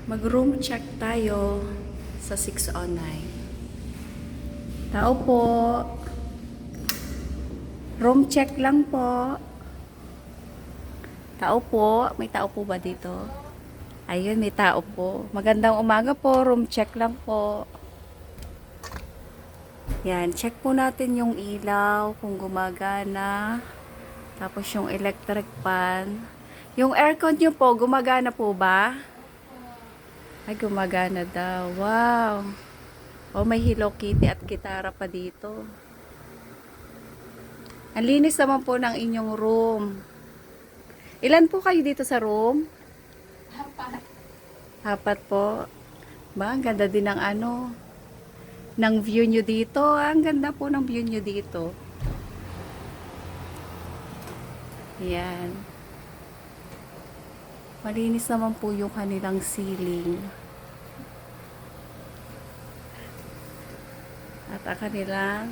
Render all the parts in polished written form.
Mag-room check tayo sa 609. Tao po. Room check lang po. Tao po. May tao po ba dito? Ayun, may tao po. Magandang umaga po. Room check lang po. Yan, check po natin yung ilaw kung gumagana. Tapos yung electric fan. Yung aircon nyo po, gumagana po ba? Ay, gumagana daw. Wow. Oh, may Hello Kitty at gitara pa dito. Ang linis naman po ng inyong room. Ilan po kayo dito sa room? Apat po. Ba, ang ganda din ng ng view nyo dito. Ang ganda po ng view nyo dito. Yan. Malinis naman po yung kanilang ceiling. At ang kanilang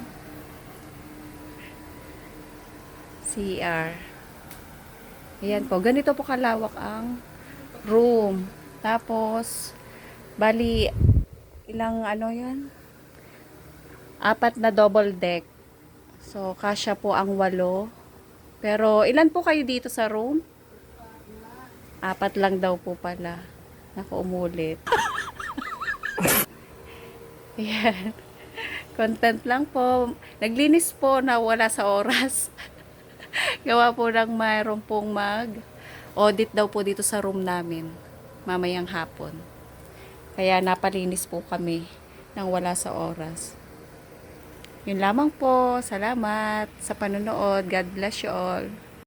CR. Ayan po. Ganito po kalawak ang room. Tapos, bali, ilang yan? 4 na double deck. So, kasya po ang 8. Pero, ilan po kayo dito sa room? 4 lang daw po pala. Naku, umulit. Ayan. Content lang po. Naglinis po na wala sa oras. Gawa po ng mayroon pong audit daw po dito sa room namin. Mamayang hapon. Kaya napalinis po kami nang wala sa oras. Yun lamang po. Salamat sa panonood. God bless you all.